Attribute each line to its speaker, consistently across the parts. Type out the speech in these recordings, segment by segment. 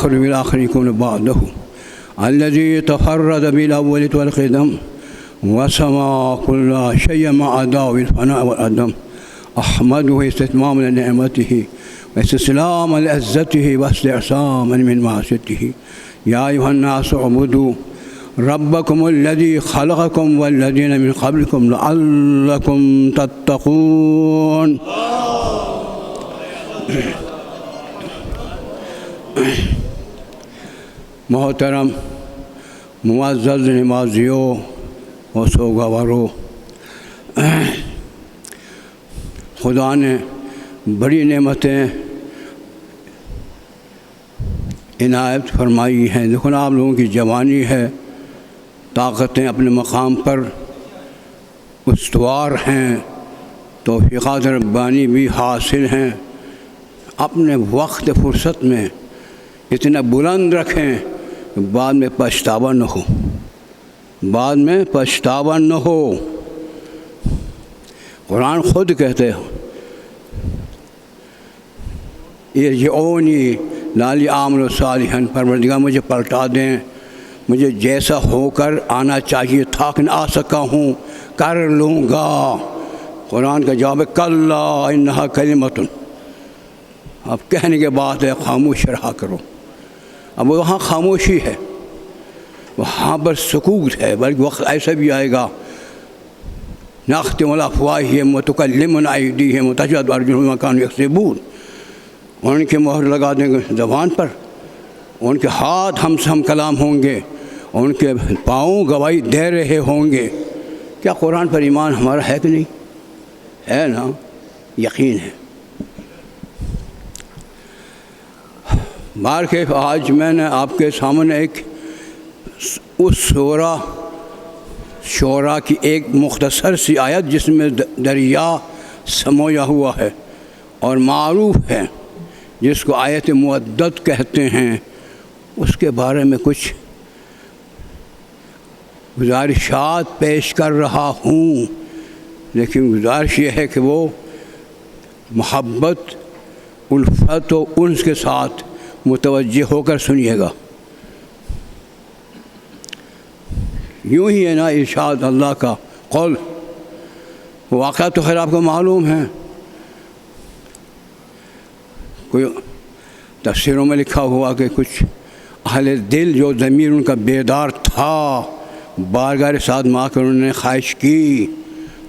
Speaker 1: والآخر بالآخر يكون بعده الذي تفرد بالأول والقدم وسما كل شيء مع أداء الفناء والعدم أحمده استتماما لنعمته واستسلاما لعزته واستعصاما من معصيته يا أيها الناس اعبدوا ربكم الذي خلقكم والذين من قبلكم لعلكم تتقون. محترم معزز نمازیوں و سوگواروں، خدا نے بڑی نعمتیں عنایت فرمائی ہیں. دیکھو نا، آپ لوگوں کی جوانی ہے، طاقتیں اپنے مقام پر استوار ہیں، توفیقات ربانی بھی حاصل ہیں. اپنے وقت فرصت میں اتنا بلند رکھیں کہ بعد میں پچھتاوا نہ ہو، بعد میں پچھتاوا نہ ہو. قرآن خود کہتے ہو ارجعونی لعلی اعمل صالحا، پروردگار مجھے پلٹا دیں، مجھے جیسا ہو کر آنا چاہیے تھا کہ نہ آ سکا ہوں، کر لوں گا. قرآن کا جواب ہے کلا انہا کلمۃ. اب کہنے کے بعد ہے خاموش رہا کرو. اب وہاں خاموشی ہے، وہاں پر سکوت ہے، بلکہ وقت ایسا بھی آئے گا نختم علی افواہہم وتکلمنا ایدیہم وتشہد ارجلہم بما کانوا یکسبون. ان کے مہر لگا دیں گے زبان پر، ان کے ہاتھ ہم سے ہم کلام ہوں گے، ان کے پاؤں گواہی دے رہے ہوں گے. کیا قرآن پر ایمان ہمارا ہے کہ نہیں؟ ہے نا، یقین ہے. بارکیف آج میں نے آپ کے سامنے ایک اس شعراء کی ایک مختصر سی آیت جس میں دریا سمویا ہوا ہے اور معروف ہے، جس کو آیت مودت کہتے ہیں، اس کے بارے میں کچھ گزارشات پیش کر رہا ہوں. لیکن گزارش یہ ہے کہ وہ محبت، الفت و انس کے ساتھ متوجہ ہو کر سنیے گا. یوں ہی ہے نا ارشاد اللہ کا قول. واقعہ تو خیر آپ کو معلوم ہے، کوئی تفسیروں میں لکھا ہوا کہ کچھ اہل دل جو ضمیر ان کا بیدار تھا، بارگاہ رسالت ماں کر انہوں نے خواہش کی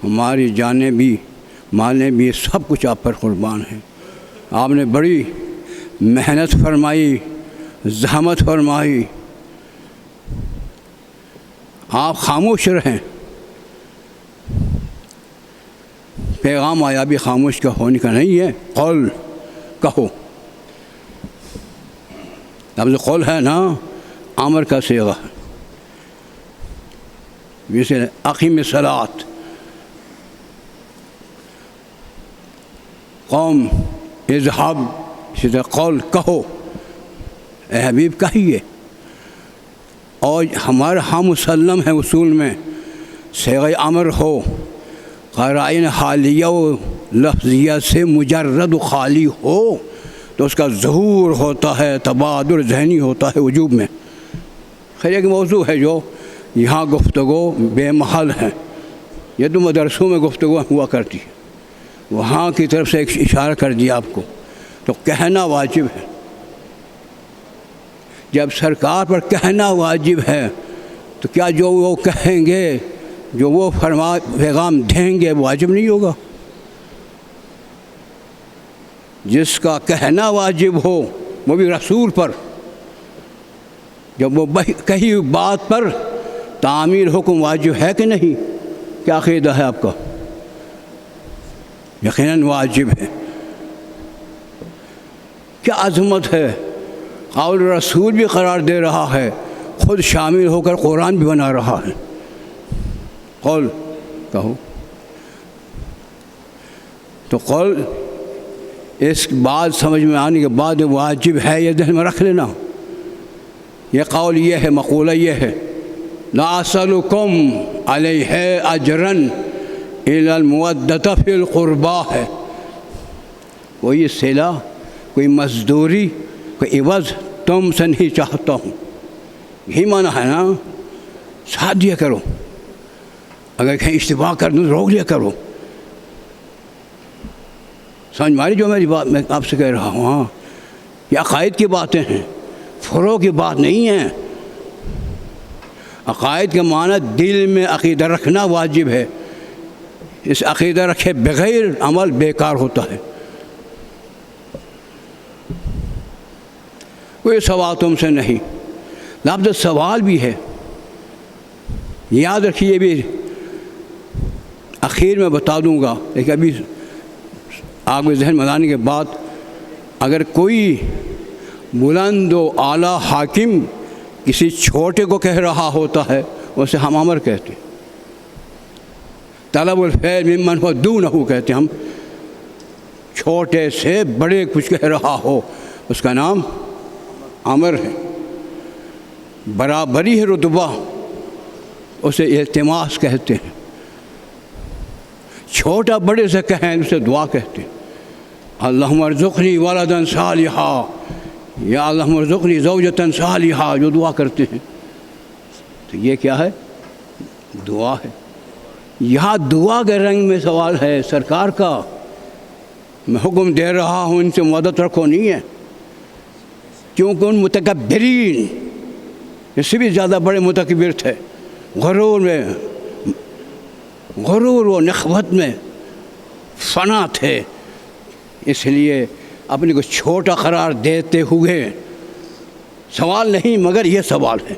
Speaker 1: ہماری جانیں بھی مالیں بھی سب کچھ آپ پر قربان ہیں. آپ نے بڑی محنت فرمائی، زحمت فرمائی، آپ خاموش رہیں. پیغام آیا بھی خاموش کا ہونے کا نہیں ہے. قول کہو، لفظ قول ہے نا، امر کا صیغہ ہے. جیسے اقیم الصلاۃ، قوم اذهب، اسی طرح قول کہو، اے حبیب کہیے. اور ہمارا ہم مسلم ہے اصول میں صیغہ امر ہو، قرائن حالیہ و لفظیہ سے مجرد و خالی ہو تو اس کا ظہور ہوتا ہے، تبادر ذہنی ہوتا ہے وجوب میں. خیر ایک موضوع ہے جو یہاں گفتگو بے محل ہے، یہ تو مدرسوں میں گفتگو ہوا کرتی ہے، وہاں کی طرف سے ایک اشارہ کر دیا آپ کو، تو کہنا واجب ہے. جب سرکار پر کہنا واجب ہے تو کیا جو وہ کہیں گے، جو وہ پیغام دیں گے، واجب نہیں ہوگا؟ جس کا کہنا واجب ہو وہ بھی رسول پر، جب وہ کہی بات پر تعمیل حکم واجب ہے کہ نہیں؟ کیا عقیدہ ہے آپ کا؟ یقیناً واجب ہے. کیا عظمت ہے، قول رسول بھی قرار دے رہا ہے، خود شامل ہو کر قرآن بھی بنا رہا ہے. قول کہو، تو قول اس بات سمجھ میں آنے کے بعد واجب ہے، یہ ذہن میں رکھ لینا. یہ قول یہ ہے، مقولہ یہ ہے، لا اسألکم علیہ اجرا الا المودۃ فی القربا ہے. کوئی صلہ، کوئی مزدوری، کوئی عوض تم سے نہیں چاہتا ہوں. یہی معنی ہے نا, ساتھ دیا کرو, اگر کہیں اشتباہ کر دوں تو روک لیا کرو. سمجھ ماری جو میری بات میں آپ سے کہہ رہا ہوں؟ ہاں, یہ عقائد کی باتیں ہیں, فروع کی بات نہیں ہے. عقائد کے معنی دل میں عقیدہ رکھنا واجب ہے. اس عقیدہ رکھے بغیر عمل بیکار ہوتا ہے. کوئی سوال تم سے نہیں. لفظ سوال بھی ہے, یاد رکھیے, بھی آخر میں بتا دوں گا, لیکن ابھی آپ کے ذہن میں لانے کے بعد اگر کوئی بلند و اعلیٰ حاکم کسی چھوٹے کو کہہ رہا ہوتا ہے اسے ہم امر کہتے ہیں. طلب الفعل ممن هو دونه کہتے ہیں ہم. چھوٹے سے بڑے کچھ کہہ رہا ہو اس کا نام امر ہے. برابری ہے رتبہ, اسے التماس کہتے ہیں. چھوٹا بڑے سے کہیں اسے دعا کہتے ہیں. اللہم ارزقنی ولدا صالحا, یا اللہم ارزقنی زوجتا صالحا, جو دعا کرتے ہیں. تو یہ کیا ہے؟ دعا ہے. یہاں دعا کے رنگ میں سوال ہے سرکار کا. میں حکم دے رہا ہوں ان سے مدد رکھو نہیں ہے, کیونکہ ان متکبرین اس سے بھی زیادہ بڑے متکبر تھے, غرور و نخوت میں فنا تھے, اس لیے اپنے کو چھوٹا قرار دیتے ہوئے. سوال نہیں مگر یہ سوال ہے.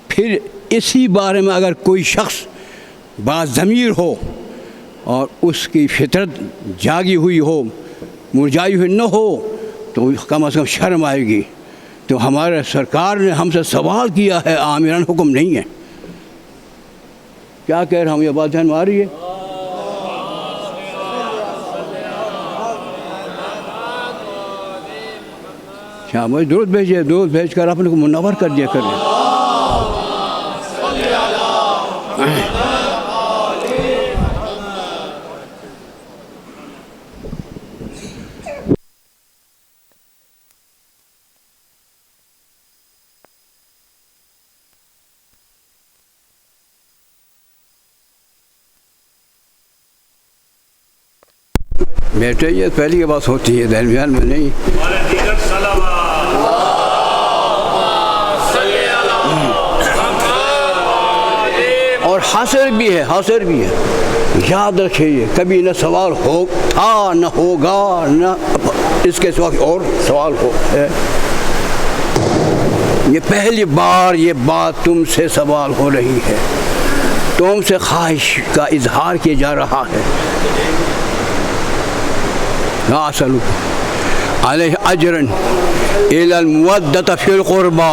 Speaker 1: پھر اسی بارے میں اگر کوئی شخص باضمیر ہو اور اس کی فطرت جاگی ہوئی ہو, مرجائی ہوئی نہ ہو, تو کم از کم شرم آئے گی. تو ہمارے سرکار نے ہم سے سوال کیا ہے, آمران حکم نہیں ہے. کیا کہہ رہا ہوں, یہ بات دھیان میں آ رہی ہے؟ کیا مجھے درود بھیجیے, درود بھیج کر اپنے کو منور کر دیا کریں. بیٹے یہ پہلی کی بات ہوتی ہے, درمیان میں نہیں. اور حاصل بھی ہے, حاصل بھی ہے. یاد رکھیے کبھی نہ سوال ہو تھا نہ ہوگا, نہ اس کے سوا اور سوال ہو. یہ پہلی بار یہ بات تم سے سوال ہو رہی ہے, تم سے خواہش کا اظہار کیا جا رہا ہے. لا أسألك عليه أجرا إلى المودة في القربى.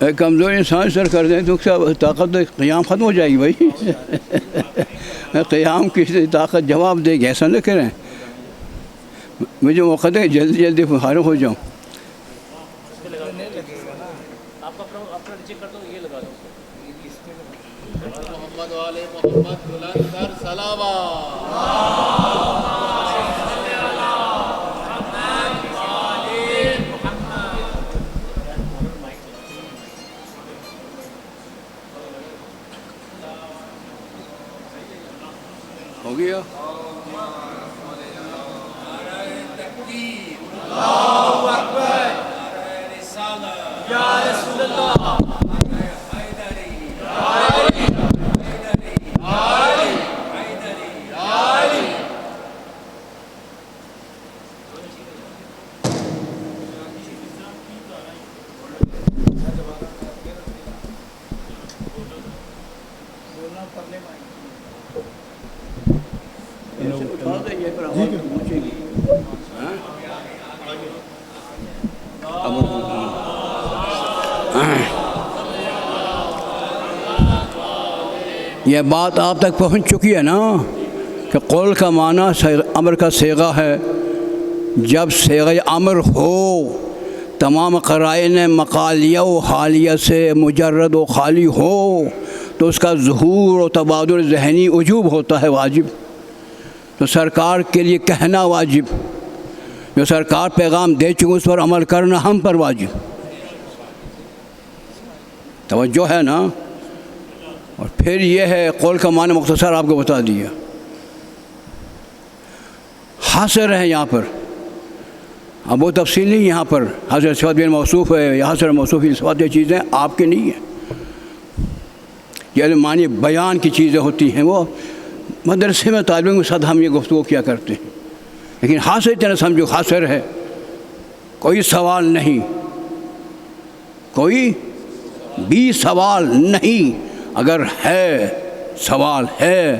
Speaker 1: ایک کمزور انسان سر کر دیں تو طاقت قیام ختم ہو جائے گی بھائی. قیام کی طاقت جواب دے گی, ایسا نہ کریں. مجھے موقع دیں جلدی جلدی فارغ ہو جاؤں. محمد والے محمد بلند کر سلام. ہو گیا. اللہ اکبر یا رسول اللہ. اٹھا دیں یہ پر آواز پہنچے گی. یہ بات آپ تک پہنچ چکی ہے نا کہ قول کا معنی امر کا صیغہ ہے. جب صیغہ امر ہو تمام قرائن مقالیہ و حالیہ سے مجرد و خالی ہو تو اس کا ظہور و تبادل ذہنی وجوب ہوتا ہے واجب. تو سرکار کے لیے کہنا واجب، جو سرکار پیغام دے چکے اس پر عمل کرنا ہم پر واجب. توجہ ہے نا. اور پھر یہ ہے قول کا معنی مختصر آپ کو بتا دیا. حاصر ہے یہاں پر، اب وہ تفصیل نہیں یہاں پر. حاصر صفت بن موصوف ہے، یہاں سے موصوف صفات یہ چیزیں آپ کی نہیں ہیں. یہ معنی بیان کی چیزیں ہوتی ہیں، وہ مدرسے میں طالب علم کے ساتھ ہم یہ گفتگو کیا کرتے ہیں. لیکن حاصر طرح سمجھو حاصر ہے، کوئی سوال نہیں، کوئی بھی سوال نہیں. اگر ہے سوال ہے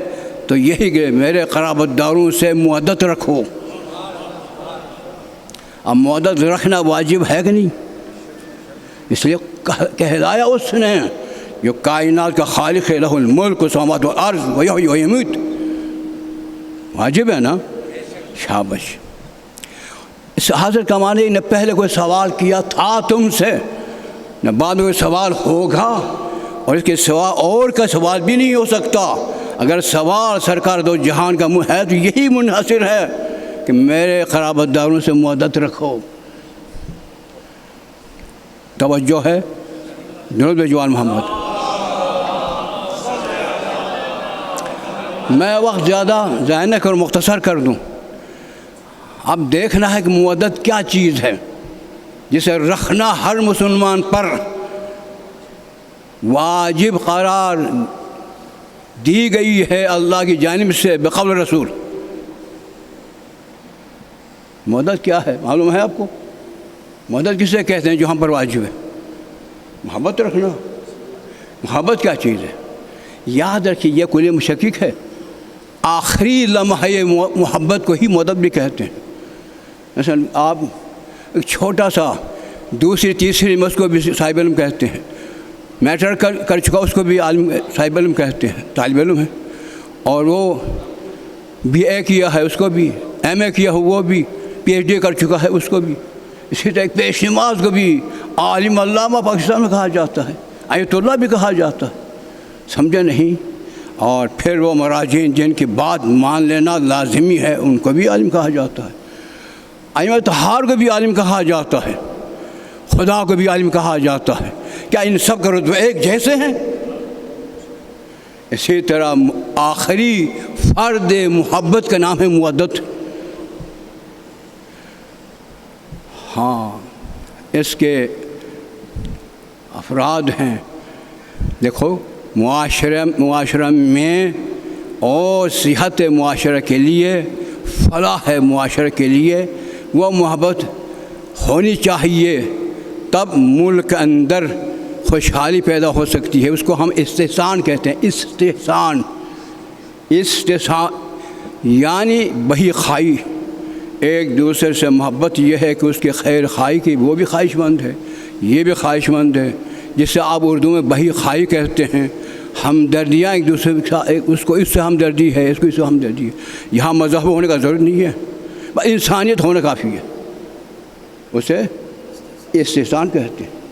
Speaker 1: تو یہی کہ میرے قرابت داروں سے مودت رکھو. اب مودت رکھنا واجب ہے کہ نہیں؟ اس لیے کہلایا اس نے جو کائنات کا خالق ہے، لہ الملک والسماوات والارض ویحیی ویمیت. واجب ہے نا. شابش. اس حاضر کا معنی نہ پہلے کوئی سوال کیا تھا تم سے، نہ بعد میں کوئی سوال ہوگا، اور اس کے سوا اور کا سوال بھی نہیں ہو سکتا. اگر سوال سرکار دو جہان کا منہ ہے تو یہی منحصر ہے کہ میرے قرابت داروں سے مودت رکھو. توجہ ہے. درود بجوان محمد. میں وقت زیادہ ضائع نہ کروں، مختصر کر دوں. اب دیکھنا ہے کہ مودت کیا چیز ہے جسے رکھنا ہر مسلمان پر واجب قرار دی گئی ہے اللہ کی جانب سے بقول رسول. مودت کیا ہے معلوم ہے آپ کو؟ مودت کسے کہتے ہیں جو ہم پر واجب ہے؟ محبت رکھنا. محبت کیا چیز ہے؟ یاد رکھیے یہ کل مشکک ہے. آخری لمحہ محبت کو ہی مودت بھی کہتے ہیں. مثلا آپ ایک چھوٹا سا دوسری تیسری میں اس کو بھی صاحب علم کہتے ہیں. میٹر کر چکا اس کو بھی عالم صاحب علم کہتے ہیں، طالب علم ہے. اور وہ بی اے کیا ہے اس کو بھی، ایم اے کیا ہو وہ بھی، پی ایچ ڈی کر چکا ہے اس کو بھی. اسی طرح ایک پیش نماز کو بھی عالم علامہ پاکستان میں کہا جاتا ہے، آیت اللہ بھی کہا جاتا ہے. سمجھے نہیں؟ اور پھر وہ مراجعین جن کی بات مان لینا لازمی ہے ان کو بھی عالم کہا جاتا ہے. ائمہ طہار کو بھی عالم کہا جاتا ہے، خدا کو بھی عالم کہا جاتا ہے. کیا ان سب کا رتبہ ایک جیسے ہیں؟ اسی طرح آخری فرد محبت کا نام ہے مودت. ہاں اس کے افراد ہیں. دیکھو معاشرہ میں اور صحت معاشرہ کے لیے، فلاح معاشرہ کے لیے وہ محبت ہونی چاہیے، تب ملک کے اندر خوشحالی پیدا ہو سکتی ہے. اس کو ہم استحسان کہتے ہیں. استحسان یعنی بہی خواہی. ایک دوسرے سے محبت یہ ہے کہ اس کی خیر خواہی کی وہ بھی خواہش مند ہے، یہ بھی خواہش مند ہے، جسے آپ اردو میں بہی خواہی کہتے ہیں. ہمدردیاں ایک دوسرے کے ساتھ، اس کو اس سے ہمدردی ہے، اس کو اس سے ہمدردی ہے. یہاں مذہب ہونے کا ضرورت نہیں ہے، بس انسانیت ہونا کافی ہے. اسے استحسان کہتے ہیں.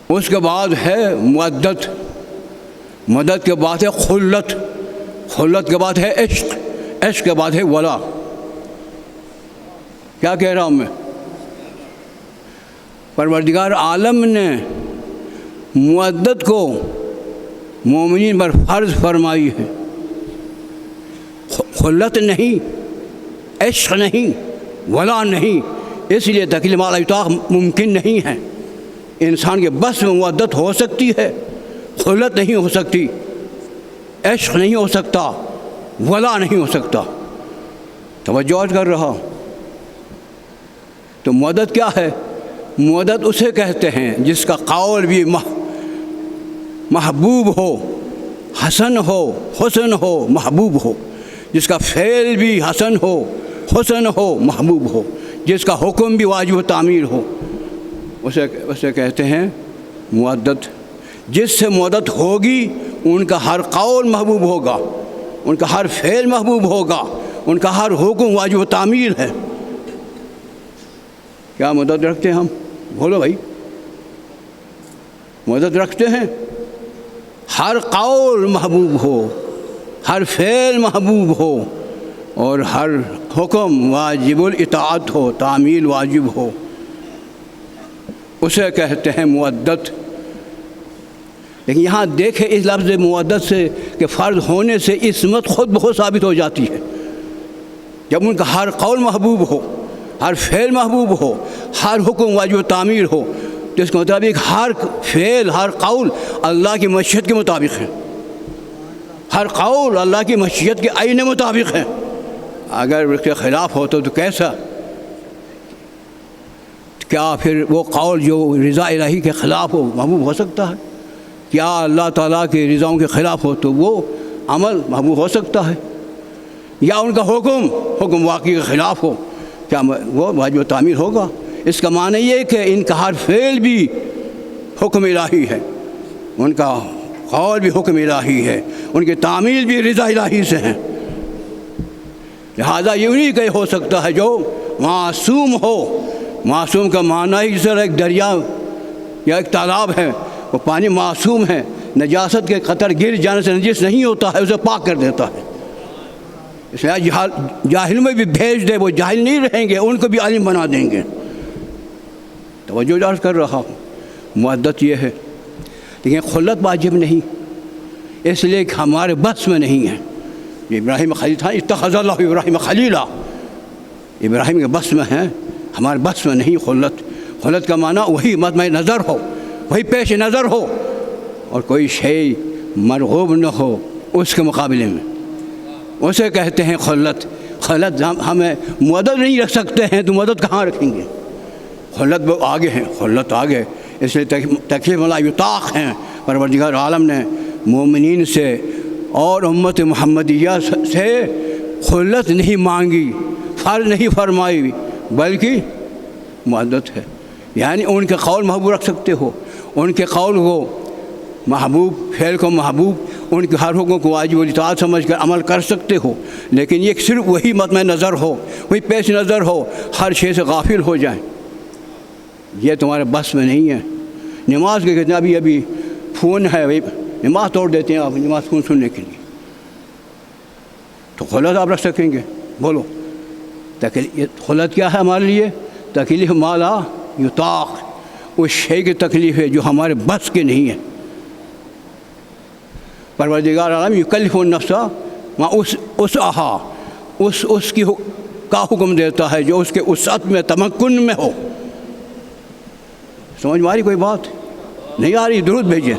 Speaker 1: اس کے بعد ہے مودت. مدد کے بعد ہے خلت. خلت کے بعد ہے عشق. عشق کے بعد ہے ولا. کیا کہہ رہا ہوں میں؟ پروردگار عالم نے مودت کو مومنین پر فرض فرمائی ہے. خلت نہیں، عشق نہیں، ولا نہیں. اس لیے تکلیف مال اطاق ممکن نہیں ہے. انسان کے بس میں مودت ہو سکتی ہے، خلت نہیں ہو سکتی، عشق نہیں ہو سکتا، ولا نہیں ہو سکتا. توجہ کر رہا. تو مودت کیا ہے؟ مودت اسے کہتے ہیں جس کا قول بھی محبوب ہو، حسن ہو، حسن ہو، محبوب ہو. جس کا فعل بھی حسن ہو، حسن ہو، محبوب ہو. جس کا حکم بھی واجب و تعمیر ہو، اسے کہتے ہیں مودت. جس سے مودت ہوگی ان کا ہر قول محبوب ہوگا، ان کا ہر فعل محبوب ہوگا، ان کا ہر حکم واجب و تعمیل ہے۔ کیا مدد رکھتے ہیں ہم؟ بولو بھائی، مدد رکھتے ہیں؟ ہر قول محبوب ہو، ہر فعل محبوب ہو، اور ہر حکم واجب الاطاعت ہو، تعمیل واجب ہو، اسے کہتے ہیں مودت۔ لیکن یہاں دیکھیں اس لفظ مودت سے کہ فرض ہونے سے عصمت خود بخود ثابت ہو جاتی ہے۔ جب ان کا ہر قول محبوب ہو، ہر فعل محبوب ہو، ہر حکم واجب و تعمیل ہو، تو اس کے مطابق ہر فعل، ہر قول اللہ کی مشیت کے مطابق ہے، ہر قول اللہ کی مشیت کے عین مطابق ہے۔ اگر اس کے خلاف ہو تو کیسا؟ کیا پھر وہ قول جو رضا الہی کے خلاف ہو محبوب ہو سکتا ہے؟ کیا اللہ تعالیٰ کی رضاؤں کے خلاف ہو تو وہ عمل محبوب ہو سکتا ہے؟ یا ان کا حکم واقعی کے خلاف ہو، کیا وہ واجب و تعمیل ہوگا؟ اس کا معنی یہ کہ ان کا ہر فعل بھی حکم الہی ہے، ان کا قول بھی حکم الہی ہے، ان کی تعمیل بھی رضا الہی سے ہیں۔ لہذا یہ انہی کا ہو سکتا ہے جو معصوم ہو۔ معصوم کا معنی ہی جس طرح ایک دریا یا ایک تالاب ہے، وہ پانی معصوم ہے، نجاست کے قطر گر جانے سے نجس نہیں ہوتا ہے، اسے پاک کر دیتا ہے۔ اس لیے جاہل میں بھی بھیج دے، وہ جاہل نہیں رہیں گے، ان کو بھی عالم بنا دیں گے۔ توجہ عرض کر رہا ہوں، مودت یہ ہے، لیکن خلت واجب نہیں، اس لیے کہ ہمارے بس میں نہیں ہے۔ ابراہیم خلیل تھا، اتخذ اللہ ابراہیم خلیلا، ابراہیم کے بس میں ہیں، ہمارے بس میں نہیں خلت۔ خلت کا معنی وہی مطمع نظر ہو، وہی پیش نظر ہو، اور کوئی شے مرغوب نہ ہو اس کے مقابلے میں، اسے کہتے ہیں خلت۔ خلت ہمیں مدد نہیں رکھ سکتے ہیں تو مدد کہاں رکھیں گے؟ خلت وہ آگے ہیں، خلت آگے، اس لیے تکلیف لا یطاق ہیں۔ پروردگار عالم نے مومنین سے اور امت محمدیہ سے خلت نہیں مانگی، فرض نہیں فرمائی، بلکہ مودت ہے۔ یعنی ان کے قول محبوب رکھ سکتے ہو، ان کے قول کو محبوب، فعل کو محبوب، ان کے ہر حکم کو واجب الاطاعت سمجھ کر عمل کر سکتے ہو، لیکن یہ صرف وہی مطمع نظر ہو، وہی پیش نظر ہو، ہر شے سے غافل ہو جائیں، یہ تمہارے بس میں نہیں ہے۔ نماز کے کتنا ابھی فون ہے، نماز توڑ دیتے ہیں آپ نماز فون سننے کے لیے، تو خلت آپ رکھ سکیں گے؟ بولو، خلت کیا ہے ہمارے لیے؟ تکلیف ما لا یطاق، اس شے کی تکلیف ہے جو ہمارے بس کے نہیں ہے۔ پروردگار عالم یکلف النفس ما وسعہا، اس کی کا حکم دیتا ہے جو اس کے وسعت میں، تمکن میں ہو۔ سمجھ میں آ رہی کوئی بات؟ نہیں آ رہی؟ درود بھیجیں۔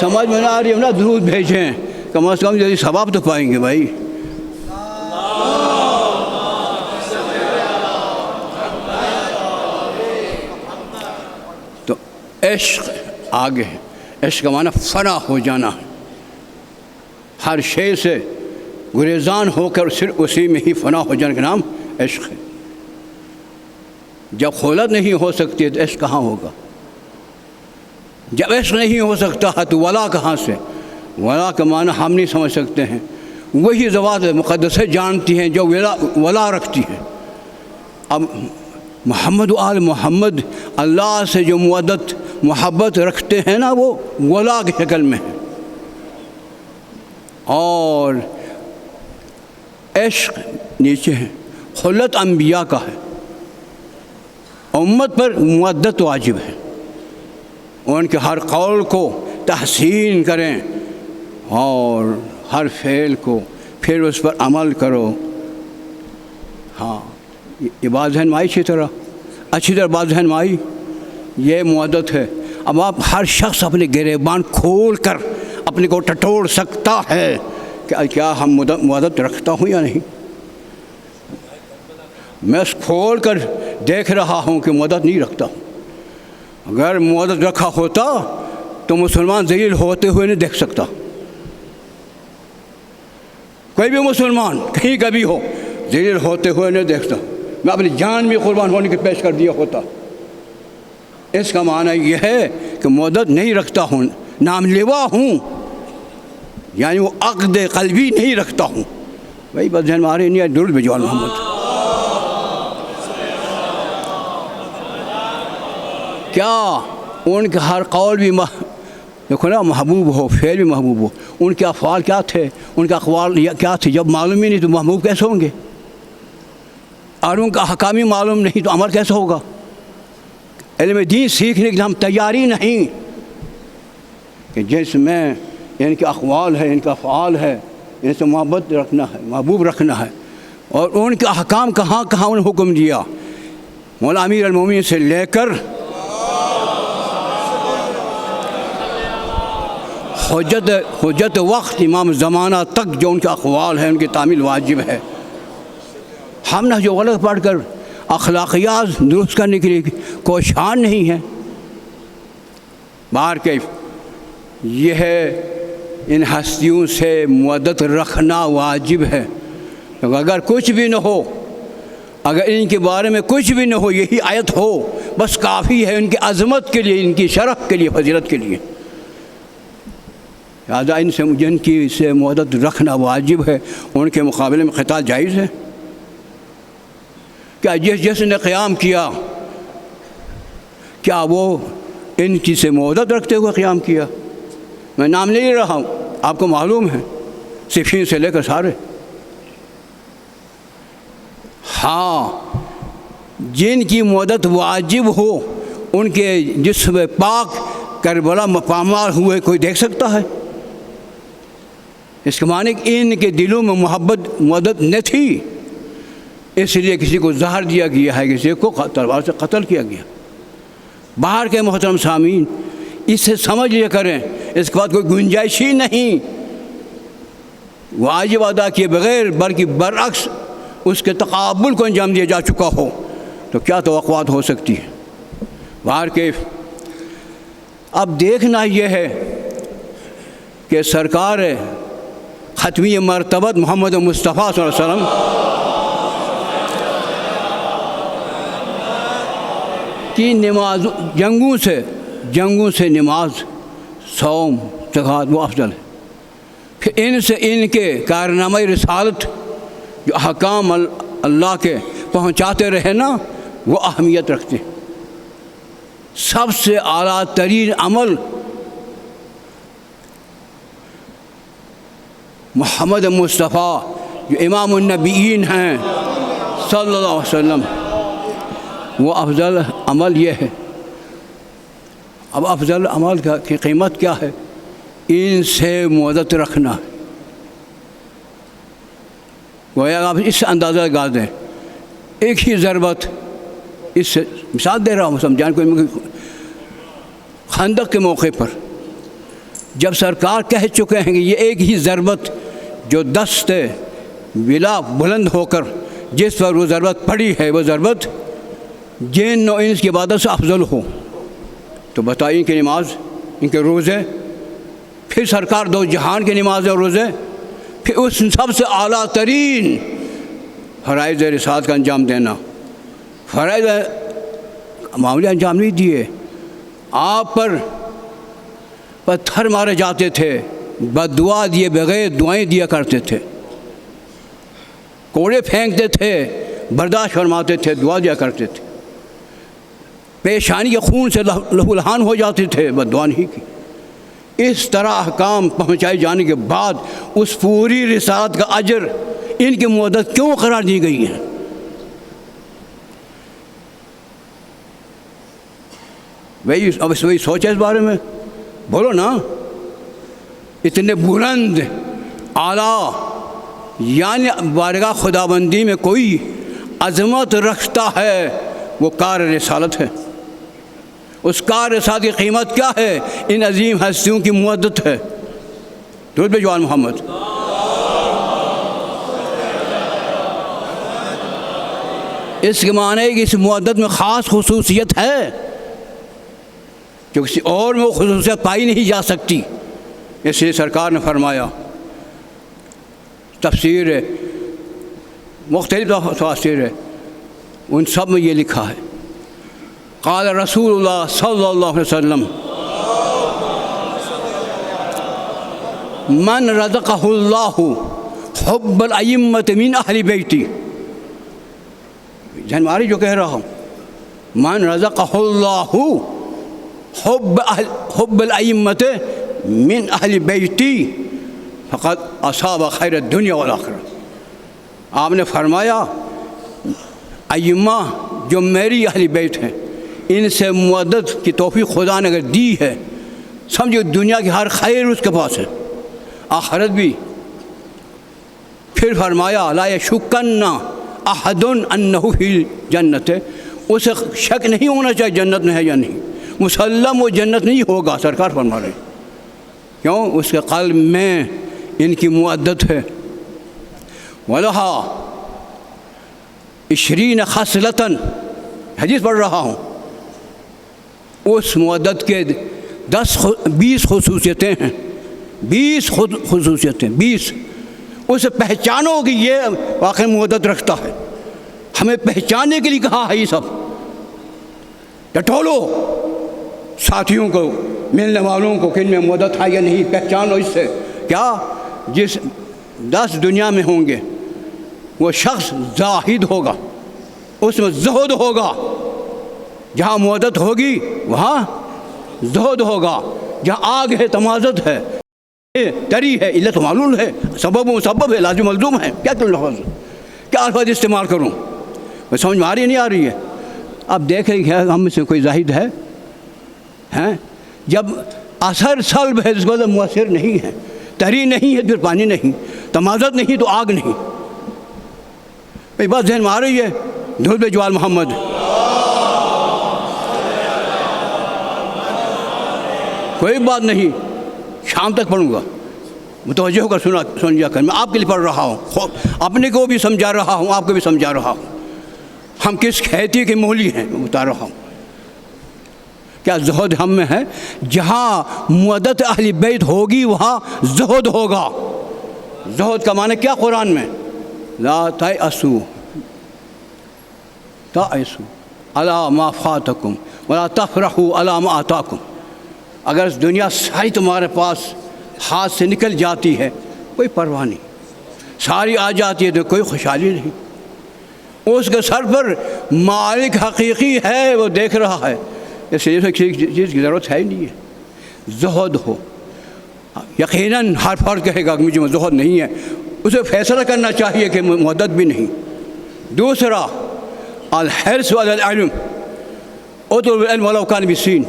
Speaker 1: سمجھ میں نہ آ رہی ہے نا، درود بھیجیں، کم از کم جیسے ثواب تو پائیں گے بھائی۔ تو عشق آگے ہے، عشق کا معنی فنا ہو جانا ہے، ہر شے سے گریزان ہو کر صرف اسی میں ہی فنا ہو جانے کا نام عشق ہے۔ جب خلت نہیں ہو سکتی تو عشق کہاں ہوگا؟ جب عشق نہیں ہو سکتا ہے تو ولا کہاں سے؟ ولا کا معنی ہم نہیں سمجھ سکتے ہیں، وہی ذوات مقدسہ جانتی ہیں جو ولا رکھتی ہیں۔ اب محمد و آل محمد اللہ سے جو مودت محبت رکھتے ہیں نا، وہ ولا کی شکل میں ہے، اور عشق نیچے ہے۔ خلت انبیاء کا ہے، امت پر مودت واجب ہے، ان کے ہر قول کو تحسین کریں اور ہر فعل کو پھر اس پر عمل کرو۔ ہاں، یہ بات ذہن میں آئی اچھی طرح بات ذہن میں آئی، یہ مودت ہے۔ اب آپ ہر شخص اپنے گریبان کھول کر اپنے کو ٹٹوڑ سکتا ہے کہ کیا ہم مودت رکھتا ہوں یا نہیں۔ میں اس کھول کر دیکھ رہا ہوں کہ مودت نہیں رکھتا ہوں۔ اگر مودت رکھا ہوتا تو مسلمان ذلیل ہوتے ہوئے نہیں دیکھ سکتا۔ کوئی بھی مسلمان کہیں کبھی ہو ذلیل ہوتے ہوئے نہیں دیکھتا۔ میں اپنی جان بھی قربان ہونے کی پیش کر دیا ہوتا، اس کا معنی یہ ہے کہ مودت نہیں رکھتا ہوں، نام لیوا ہوں، یعنی وہ عقد قلبی نہیں رکھتا ہوں. بھائی بس ذہن مارے نہیں ہے. درود بھیجو محمد. کیا ان کے ہر قول بھی دیکھو نا محبوب ہو، فعل بھی محبوب ہو. ان کے افعال کیا تھے، ان کے اقوال کیا تھے؟ جب معلوم ہی نہیں تو محبوب کیسے ہوں گے؟ اور ان کا حکامی معلوم نہیں تو عمل کیسے ہوگا؟ علم دین سیکھنے کے لیے ہم تیاری نہیں کہ جس میں ان کے اقوال ہے، ان کا افعال ہے، ان سے محبت رکھنا ہے، محبوب رکھنا ہے. اور ان کے احکام کہاں کہاں انہیں حکم دیا، مولا امیر المومنین سے لے کر حجت وقت امام زمانہ تک جو ان کے اقوال ہیں، ان کی تعمیل واجب ہے. ہم نہ جو غلط پڑھ کر اخلاقیات درست کرنے کے لیے کوشاں نہیں ہے. بار کیف یہ ہے ان ہستیوں سے مودت رکھنا واجب ہے. اگر کچھ بھی نہ ہو، اگر ان کے بارے میں کچھ بھی نہ ہو، یہی آیت ہو بس کافی ہے ان کی عظمت کے لیے، ان کی شرف کے لیے، فضیلت کے لیے. لہٰذا ان سے جن کی سے مودت رکھنا واجب ہے، ان کے مقابلے میں قتال جائز ہے. کیا جس نے قیام کیا، کیا وہ ان کی سے مودت رکھتے ہوئے قیام کیا؟ میں نام نہیں لے رہا ہوں، آپ کو معلوم ہے، صفین سے لے کر سارے. ہاں جن کی مودت واجب ہو، ان کے جسم پاک کربلا پامال ہوئے کوئی دیکھ سکتا ہے؟ اس کے معنی کہ ان کے دلوں میں محبت مودت نہ تھی، اس لیے کسی کو زہر دیا گیا ہے، کسی کو تلوار سے قتل کیا گیا. باہر کے محترم سامعین اسے سمجھ لیا کریں، اس کے بعد کوئی گنجائش ہی نہیں واجب ادا کیے بغیر، بلکہ برعکس اس کے تقابل کو انجام دیا جا چکا ہو تو کیا توقعات ہو سکتی ہے. باہر کیف اب دیکھنا یہ ہے کہ سرکار ختمی مرتبت محمد مصطفیٰ صلی اللہ علیہ وسلم کی نماز، جنگوں سے نماز، صوم، زکوٰۃ وہ افضل ہے. پھر ان سے ان کے کارنامہ رسالت جو احکام اللہ کے پہنچاتے رہے نا، وہ اہمیت رکھتے ہیں. سب سے اعلیٰ ترین عمل محمد مصطفیٰ جو امام النبیین ہیں صلی اللہ علیہ وسلم، وہ افضل عمل یہ ہے. اب افضل عمل کی قیمت کیا ہے؟ ان سے مودت رکھنا. گویا آپ اس سے اندازہ لگا دیں، ایک ہی ضربت، اس سے مثال دے رہا ہوں سمجھان کو. خندق کے موقع پر جب سرکار کہہ چکے ہیں کہ یہ ایک ہی ضربت جو دست بلا بلند ہو کر جس پر وہ ضربت پڑی ہے، وہ ضربت جن و انس کی عبادت سے افضل ہو، تو بتائیے ان کی نماز، ان کے روزے، پھر سرکار دو جہان کی نماز اور روزے، پھر اس سب سے اعلیٰ ترین فرائض رسالت کا انجام دینا. فرائض معمولی انجام نہیں دیے، آپ پر پتھر مارے جاتے تھے، بد دعا دیے بغیر دعائیں دیا کرتے تھے، کوڑے پھینکتے تھے، برداشت فرماتے تھے، دعا دیا کرتے تھے، پیشانی کے خون سے لہو لہان ہو جاتے تھے، بد دعا نہیں کی. اس طرح احکام پہنچائے جانے کے بعد اس پوری رسالت کا اجر ان کی مدت کیوں قرار دی گئی ہے؟ وہی سوچے اس بارے میں، بولو نا. اتنے بلند اعلیٰ، یعنی بارگاہ خداوندی میں کوئی عظمت رکھتا ہے وہ کار رسالت ہے. اس کار رسالت کی قیمت کیا ہے؟ ان عظیم ہستیوں کی مودت ہے. درود جوان محمد. اس کے معنی ہے کہ اس مودت میں خاص خصوصیت ہے جو کسی اور میں وہ خصوصیت پائی نہیں جا سکتی. اس لیے سرکار نے فرمایا، تفسیر ہے، مختلف تفاسیر ہے، ان سب میں یہ لکھا ہے قال رسول اللہ صلی اللہ علیہ وسلم من رزقہ اللہ حب الائمۃ من اہل بیتی، جنواری جو کہہ رہا ہوں، من رزقہ اللہ حب الائمۃ من اہل بیتی فقد اصاب خیر الدنیا والآخرہ۔ آپ نے فرمایا ائمہ جو میری اہل بیت ہیں، ان سے مودت کی توفیق خدا نے اگر دی ہے، سمجھو دنیا کی ہر خیر اس کے پاس ہے، آخرت بھی۔ پھر فرمایا لا یشکن احد انہ فی الجنت، اسے شک نہیں ہونا چاہیے جنت میں ہے یا نہیں، مسلم وہ جنت نہیں ہوگا، سرکار فرما رہے کیوں؟ اس کے قلب میں ان کی مودت ہے۔ وَلَهَا 20 خصلۃ، حدیث پڑھ رہا ہوں، اس مودت کے 20 خصوصیتیں ہیں، 20 خصوصیتیں، 20 اسے پہچانو کہ یہ واقعی مودت رکھتا ہے۔ ہمیں پہچاننے کے لیے کہا ہے یہ سب، ٹٹولو ساتھیوں کو، ملنے والوں کو، کن میں مودت ہے یا نہیں، پہچانو اس سے۔ کیا؟ جس 10 دنیا میں ہوں گے وہ شخص زاہد ہوگا، اس میں زہد ہوگا، جہاں مودت ہوگی وہاں زہد ہوگا، جہاں آگ ہے تمازت ہے، تری ہے، علت معلول ہے، سبب و مسبب ہے، لازم ملزوم ہے، کیا الفاظ استعمال کروں؟ سمجھ میں آ رہی نہیں آ رہی ہے؟ اب دیکھ رہی ہے ہم میں سے کوئی زاہد ہے؟ جب اثر سلب ہے اس کو مؤثر نہیں ہے، تری نہیں ہے پھر پانی نہیں، تمازت نہیں تو آگ نہیں۔ یہ بات ذہن میں آ رہی ہے؟ دھول جوال محمد، کوئی بات نہیں، شام تک پڑھوں گا، متوجہ ہو کر سن جا کر، میں آپ کے لیے پڑھ رہا ہوں، اپنے کو بھی سمجھا رہا ہوں، آپ کو بھی سمجھا رہا ہوں، ہم کس کھیتی کے مولی ہیں میں بتا رہا ہوں۔ کیا زہد ہم میں ہے؟ جہاں مودت اہل بیت ہوگی وہاں زہد ہوگا۔ زہد کا معنی کیا قرآن میں؟ لا تیأسوا علی ما فاتکم ولا تفرحوا علی ما آتاکم۔ اگر دنیا ساری تمہارے پاس ہاتھ سے نکل جاتی ہے کوئی پرواہ نہیں، ساری آ جاتی ہے تو کوئی خوشحالی نہیں، اس کے سر پر مالک حقیقی ہے، وہ دیکھ رہا ہے، اس لیے کسی چیز کی ضرورت ہے ہی نہیں ہے۔ زہد ہو، یقیناً ہر فرد کہے گا کہ مجھے زہد نہیں ہے، اسے فیصلہ کرنا چاہیے کہ مودت بھی نہیں۔ دوسرا الحرص علی العلم، اطلب العلم ولو کان بالسین،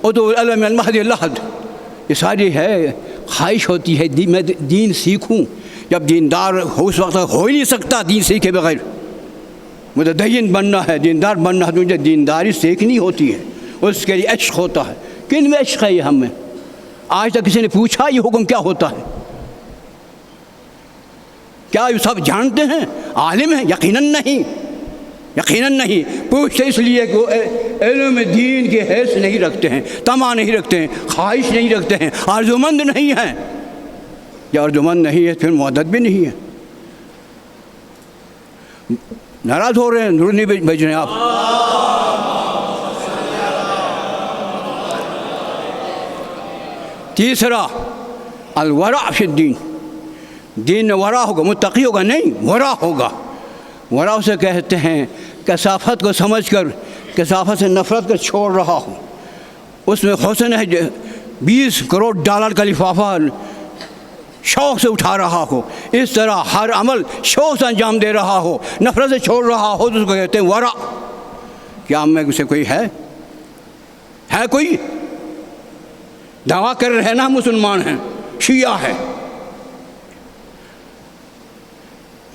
Speaker 1: اطلب العلم من المہد اللحد، یہ ساری ہے خواہش ہوتی ہے میں دین سیکھوں، جب دیندار ہو اس وقت ہو ہی نہیں سکتا دین سیکھے بغیر، مجھے دین بننا ہے، دیندار بننا ہے، تو مجھے دینداری سیکھنی ہوتی ہے، اس کے لیے عشق ہوتا ہے۔ کن میں عشق ہے یہ ہم میں؟ آج تک کسی نے پوچھا یہ حکم کیا ہوتا ہے؟ کیا یہ سب جانتے ہیں؟ عالم ہیں؟ یقیناً نہیں، یقیناً نہیں۔ پوچھتے اس لیے کہ وہ علم دین کے حیث نہیں رکھتے ہیں، طمع نہیں رکھتے ہیں، خواہش نہیں رکھتے ہیں، آرزومند نہیں ہیں۔ یا آرزومند نہیں ہے پھر مودت بھی نہیں ہے۔ ناراض ہو رہے ہیں، درود نہیں بھیج رہے ہیں آپ؟ تیسرا الورع فی الدین، دین میں ورع ہوگا، متقی ہوگا نہیں، ورع ہوگا۔ ورع اسے کہتے ہیں کثافت کو سمجھ کر، کثافت سے نفرت کر چھوڑ رہا ہوں، اس میں حسن ہے 20 کروڑ ڈالر کا لفافہ شوق سے اٹھا رہا ہو، اس طرح ہر عمل شوق سے انجام دے رہا ہو، نفرت سے چھوڑ رہا ہو، تو اس کو کہتے ہیں ورع۔ کیا ہم میں سے کوئی ہے کوئی؟ دعویٰ کر رہے ہیں نا مسلمان ہیں، شیعہ ہے۔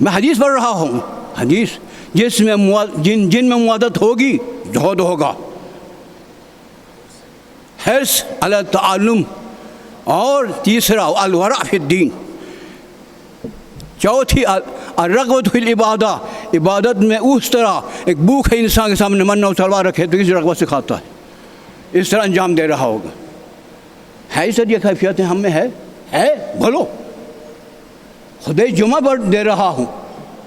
Speaker 1: میں حدیث پڑھ رہا ہوں، حدیث جس میں جن میں مودت ہوگی زہد ہوگا، حرص علی التعلم، اور تیسرا الورع فی الدین، چوتھی الرغبۃ فی العبادہ، عبادت میں اس طرح ایک بھوک ہے انسان کے سامنے من و تلوار رکھے تو کسی رغبت سے کھاتا ہے، اس طرح انجام دے رہا ہوگا۔ ہے سر یہ کیفیتیں ہم میں ہے بولو، خود جمعہ پر دے رہا ہوں،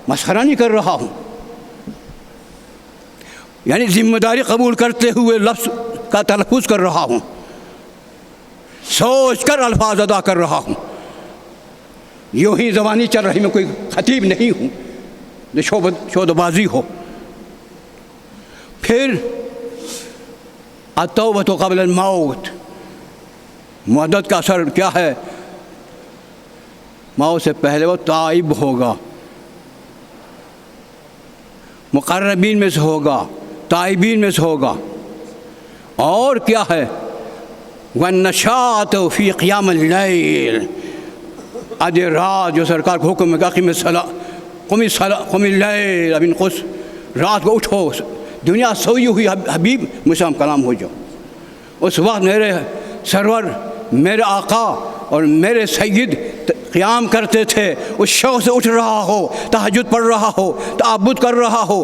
Speaker 1: مسخرہ نہیں کر رہا ہوں۔ یعنی ذمہ داری قبول کرتے ہوئے لفظ کا تلفظ کر رہا ہوں، سوچ کر الفاظ ادا کر رہا ہوں، یوں ہی زبانی چل رہی، میں کوئی خطیب نہیں ہوں جو شود بازی ہو۔ پھر التوبۃ قبل الموت، مدت کا اثر کیا ہے؟ موت سے پہلے وہ تائب ہوگا، مقربین میں سے ہوگا، تائبین میں سے ہوگا۔ اور کیا ہے؟ وَالنَّشَاطُ فِي قِيَامِ اللَّيْلِ، آدھی رات جو سرکار کو حکم ہے کہ قُمِ اللَّيْلَ بِالْقُسْ، رات کو اٹھو، دنیا سوئی ہوئی حبیب مسلم کلام ہو جاؤ۔ اس وقت میرے سرور، میرے آقا اور میرے سید قیام کرتے تھے، اس شوق سے اٹھ رہا ہو، تہجد پڑھ رہا ہو، تعبد کر رہا ہو،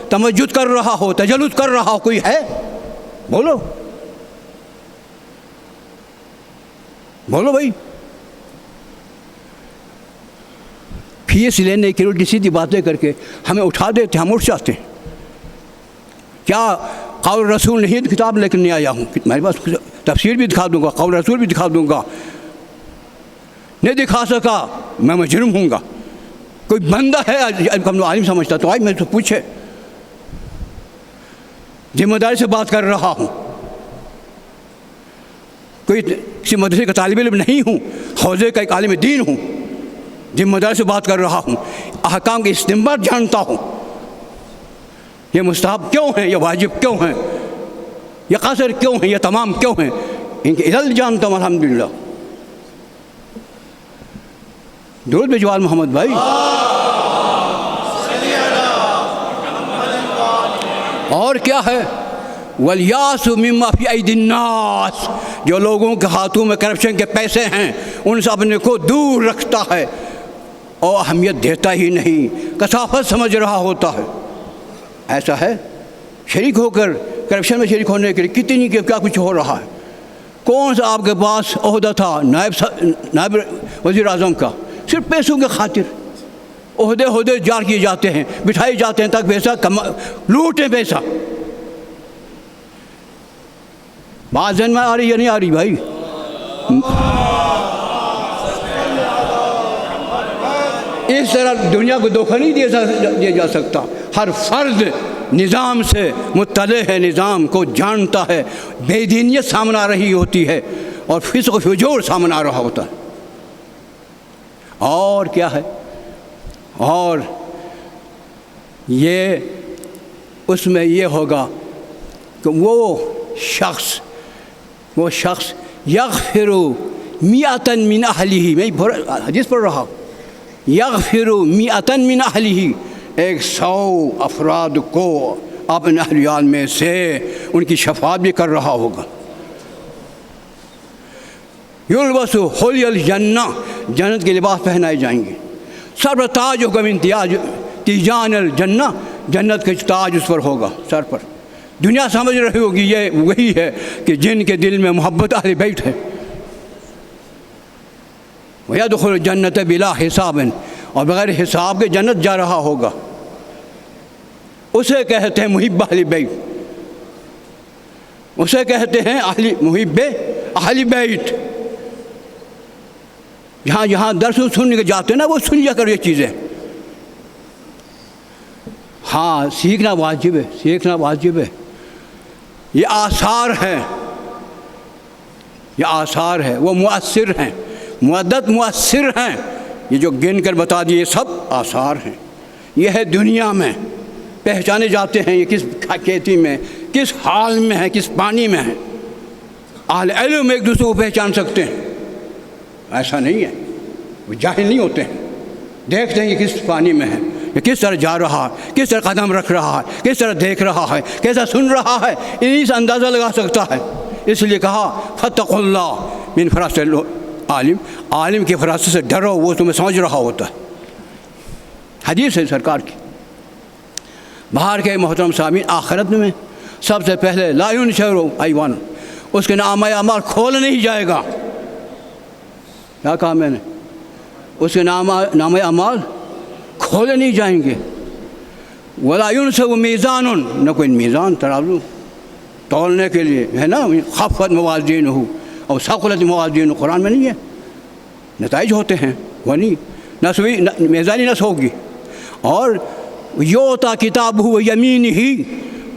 Speaker 1: تمجد کر رہا ہو، تجلد کر رہا ہو، کوئی ہے؟ بولو بولو بھائی۔ فیس لینے کے لیے سیدھی باتیں کر کے ہمیں اٹھا دیتے، ہم اٹھ جاتے ہیں۔ کیا قول رسول نہیں کتاب لے کر نہیں آیا ہوں، میرے پاس تفسیر بھی دکھا دوں گا، قول رسول بھی دکھا دوں گا، نہیں دکھا سکا میں مجرم ہوں گا۔ کوئی بندہ ہے عالم سمجھتا تو آج میں تو پوچھے، ذمہ داری سے بات کر رہا ہوں، کوئی کسی مدرسے کا طالب علم نہیں ہوں، حوزے کا ایک عالم دین ہوں، ذمہ داری سے بات کر رہا ہوں، احکام کے استنباط جانتا ہوں، یہ مستحب کیوں ہیں، یہ واجب کیوں ہیں، یہ قصر کیوں ہیں، یہ تمام کیوں ہیں، ان کے علل جانتا ہوں الحمدللہ۔ درود بجوال محمد بھائی۔ اور کیا ہے؟ وَالْيَاسُ مِمَّا فِي أَيْدِي النَّاسِ، جو لوگوں کے ہاتھوں میں کرپشن کے پیسے ہیں ان سے اپنے کو دور رکھتا ہے اور اہمیت دیتا ہی نہیں، کثافت سمجھ رہا ہوتا ہے۔ ایسا ہے؟ شریک ہو کر کرپشن میں شریک ہونے کے لیے کتنی کیا کچھ ہو رہا ہے۔ کون سا آپ کے پاس عہدہ تھا نائب وزیر اعظم کا، صرف پیسوں کے خاطر عہدے جار کیے جاتے ہیں، بٹھائے جاتے ہیں تک پیسہ لوٹیں پیسہ۔ بات ذہن میں آ رہی یا نہیں آ رہی بھائی؟ اس طرح دنیا کو دھوکہ نہیں دیا جا سکتا۔ ہر فرد نظام سے مطلع ہے، نظام کو جانتا ہے، بے دینیت سامنے آ رہی ہوتی ہے اور فسق و فجور سامنے آ رہا ہوتا ہے۔ اور کیا ہے؟ اور یہ اس میں یہ ہوگا کہ وہ شخص یغفر میئۃ من اہلہ، میں حدیث پڑھ رہا ہوں، یغفر میئۃ من اہلہ، 100 افراد کو اپنے اہلیال میں سے ان کی شفاعت بھی کر رہا ہوگا۔ یلبس حلی الجنہ، جنت کے لباس پہنائے جائیں گے، سر پر تاج ہوگا من تیجان الجنہ، جنت کا تاج اس پر ہوگا سر پر۔ دنیا سمجھ رہی ہوگی یہ وہی ہے کہ جن کے دل میں محبت اہل بیت ہے۔ وَيَدْخُلُ الْجَنَّةَ بِلَا حِسَابٍ، اور بغیر حساب کے جنت جا رہا ہوگا۔ اسے کہتے ہیں محب اہل بیت، اسے کہتے ہیں محب اہل بیت۔ جہاں درس سننے کے جاتے ہیں نا، وہ سن لیا کر یہ چیزیں۔ ہاں سیکھنا واجب ہے، سیکھنا واجب ہے۔ یہ آثار ہیں، یہ آثار ہے، وہ مؤثر ہیں، معدد مؤثر ہیں۔ یہ جو گن کر بتا دیے سب آثار ہیں۔ یہ ہے دنیا میں پہچانے جاتے ہیں، یہ کس کھیتی میں، کس حال میں ہے، کس پانی میں ہے۔ اہل علم ایک دوسرے کو پہچان سکتے ہیں، ایسا نہیں ہے، وہ جاہل نہیں ہوتے ہیں، دیکھتے ہیں کہ کس پانی میں ہے، یہ کس طرح جا رہا ہے، کس طرح قدم رکھ رہا ہے، کس طرح دیکھ رہا ہے، کیسا سن رہا ہے، انہی سے اندازہ لگا سکتا ہے۔ اس لیے کہا فاتقوا اللہ من فراست عالم، عالم کی فراست سے ڈرو، وہ تمہیں سمجھ رہا ہوتا ہے۔ حدیث ہے سرکار کی۔ باہر کے محترم سامعین، آخرت میں سب سے پہلے لا ينشر ایوان، اس کے نامہ اعمال کھولا نہیں جائے گا۔ کیا کہا میں نے؟ اس کے نامہ اعمال کھولے نہیں جائیں گے۔ ولا ينسب میزان، نہ کوئی میزان ترازو تولنے کے لیے ہے نا، خفت موازینہ اور ثقلت موازینہ قرآن میں نہیں ہے، نتائج ہوتے ہیں وہ نہیں، میزانی نس ہوگی۔ اور یوتا کتاب ہو یمین ہی،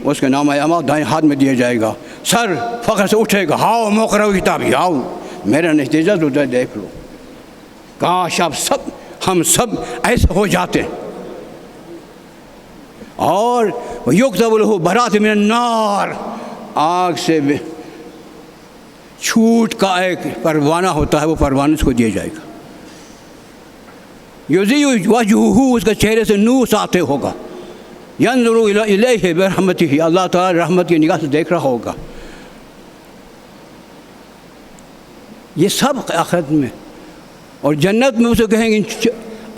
Speaker 1: اس کے نام اعمال دائیں ہاتھ میں دیا جائے گا، سر فخر سے اٹھے گا، ہاؤ مقرؤ کتابی، آؤ میرا نتیجہ تو دیکھ لو۔ کاش آپ سب ہم سب ایسے ہو جاتے۔ اور یکتب لہ برات من النار، آگ سے چھوٹ کا ایک پروانہ ہوتا ہے، وہ پروانہ اس کو دیا جائے گا۔ یضیء وجہہ، اس کے چہرے سے نور ساطع ہوگا، ینظر الیہ برحمتہ، اللہ تعالیٰ رحمت کی نگاہ سے دیکھ رہا ہوگا۔ یہ سب آخرت میں۔ اور جنت میں اسے کہیں گے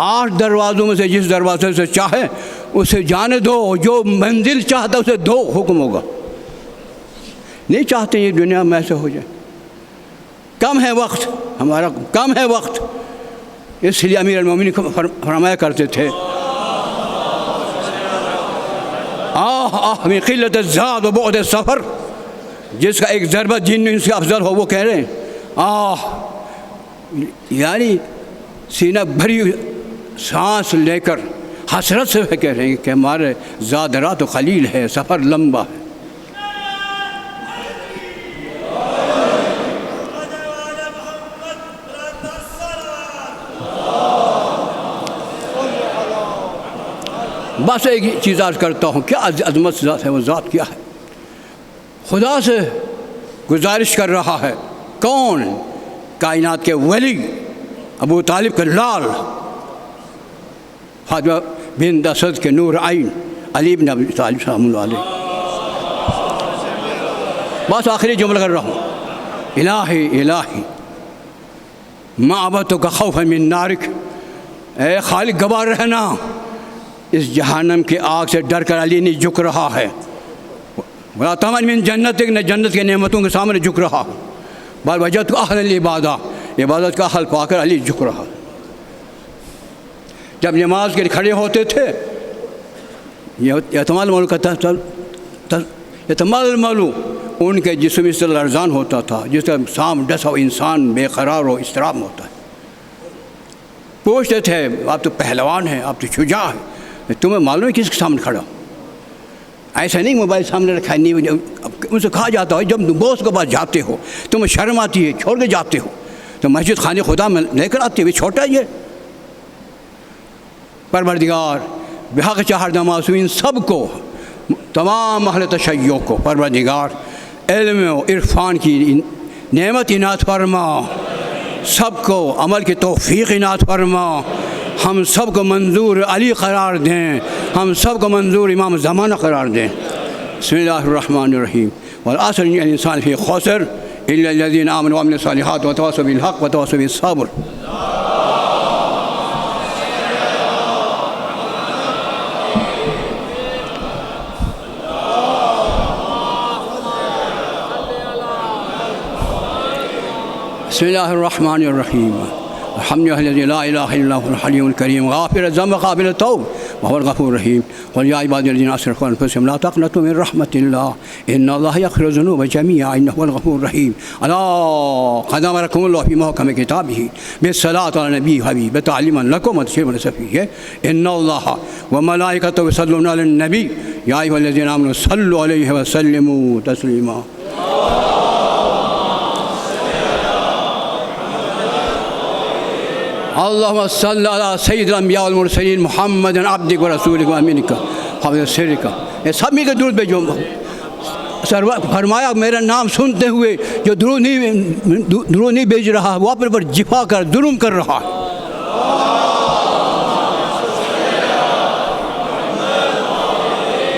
Speaker 1: 8 دروازوں میں سے جس دروازے سے چاہے اسے جانے دو، جو منزل چاہتا اسے دو، حکم ہوگا۔ نہیں چاہتے یہ دنیا میں ایسے ہو جائے، کم ہے وقت، ہمارا کم ہے وقت، اس لیے امیر المومنین فرمایا کرتے تھے من قلت الزاد و بعد السفر، جس کا ایک ضربہ جن ان سے افضل ہو، وہ کہہ رہے ہیں یعنی سینہ بھری سانس لے کر حسرت سے کہہ رہے ہیں کہ ہمارے زاد رات و قلیل ہے، سفر لمبا ہے۔ بس ایک چیز عرض کرتا ہوں، کیا عظمت ذات ہے، وہ ذات کیا ہے؟ خدا سے گزارش کر رہا ہے، کون؟ کائنات کے ولی، ابو طالب کے لال، فاطمہ بنت اسد کے نور عین، علی بن ابی طالب سلام اللہ علیہ۔ بس آخری جملہ کر رہا ہوں، الہی الہی ما عبدتک خوفا من نارک، اے خالق گواہ رہنا، اس جہنم کی آگ سے ڈر کر علی نہیں جھک رہا ہے، ولا طمعا من جنتک، نہ جنت کے نعمتوں کے سامنے جھک رہا ہوں، بل وجدتک اہلا للعبادہ، عبادت کا حل پا کر علی جھک رہا۔ جب نماز کے لیے کھڑے ہوتے تھے، یتململ ان کے جسم اس طرح لرزان ہوتا تھا جس کا سام ڈسا ہو انسان بے قرار و اضطراب ہوتا ہے۔ پوچھتے تھے آپ تو پہلوان ہیں، آپ تو شجاع ہیں، تمہیں معلوم ہے کس کے سامنے کھڑا؟ ایسا نہیں موبائل سامنے رکھا ہے، نہیں، ان سے کہا جاتا ہے جب دوست کے پاس جاتے ہو تمہیں شرم آتی ہے، چھوڑ کے جاتے ہو تو مسجد خانے خدا میں لے کر آتے ہوئے، چھوٹا یہ پروردگار بحق چہر معصومین سب کو، تمام اہل تشیع کو پروردگار علم و عرفان کی نعمت عنایت فرما، سب کو عمل کی توفیق عنایت فرما، ہم سب کو منظور علی قرار دیں، ہم سب کو منظور امام زمانہ قرار دیں۔ بسم اللہ الرحمن الرحیم، والعصر ان الانسان فی خسر الا الذین آمنوا وعملوا الصالحات وتواصوا بالحق وتواصوا بالصبر۔ بسم اللہ الرحمن الرحیم، الحمد للہ الذی لا الہ الا هو الحی الکریم غافر الذنب قابل التوب وهو الغفور الرحیم، قل یا عبادی الذین اسرفوا علی انفسهم لا تقنطوا من رحمۃ اللہ ان اللہ یغفر الذنوب جميعا انه هو الغفور الرحیم۔ الا قد امرکم اللہ فی محکم کتابہ بالصلاۃ علی النبی حبیب تعلیما لکم وتشریفا لصفیہ ان اللہ وملائکتہ یصلون علی النبی یا ایھا الذین آمنوا صلوا علیہ وسلموا تسلیما۔ اللہم صلی علی سید الانبیاء والمرسلین محمد عبدک و رسولک و امینک حافظ سرک۔ یہ سب میں کے درود پہ جو فرمایا میرا نام سنتے ہوئے جو درود نہیں بھیج رہا وہ اپنے پر جفا کر ظلم کر رہا ہے۔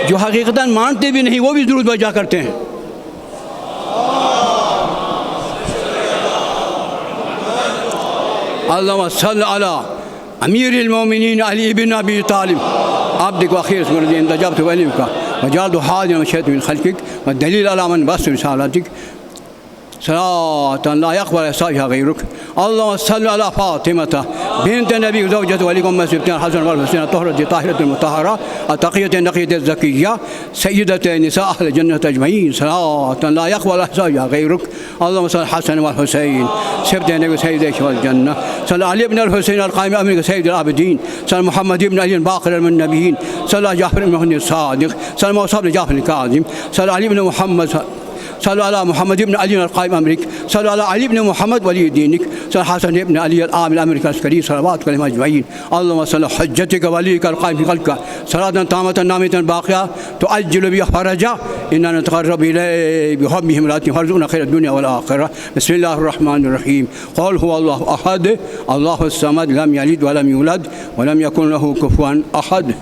Speaker 1: جو حقیقتاً مانتے بھی نہیں وہ بھی درود بجا کرتے ہیں۔ اللہم صلی علی امیر المومنین علی بن ابی طالب عبدک و اخیر رسولک انتجبت ولیک وجعلت حاضرا وشهدت من خلقک والدلیل علی من بث رسالتک صلاة لا يقبل إحصائها غيرك. اللهم صل على فاطمة بنت النبي زوجة ولي أم سبتين الحسن والحسين الطهرة الطاهرة المطهرة التقية النقية الزكية سيدة نساء أهل الجنة أجمعين صلاة لا يقبل إحصائها غيرك. اللهم صل على الحسن والحسين سبتين النبي سيدي الجنة. صل علي بن الحسين القائم أمرك سيد العابدين. صل محمد بن علي الباقر من النبيين. صل جعفر بن هني الصادق. صل موسى بن جعفر الكاظم. صل علي بن محمد. صلوا على محمد بن علي القائم أمرك. صلوا على علي بن محمد ولي دينك. صلى حسن بن علي العامل أمرك العسكري صلواتك عليهم أجمعين. اللهم صل حجتك وليك القائم في خلقك صلاة تامة نامة باقية تؤجل بها فرجا إننا نتقرب إليه بحبهم لا تفرزقنا خير الدنيا والآخرة. بسم الله الرحمن الرحيم. قل هو الله أحد الله الصمد لم يلد ولم يولد ولم يكن له كفوا أحد.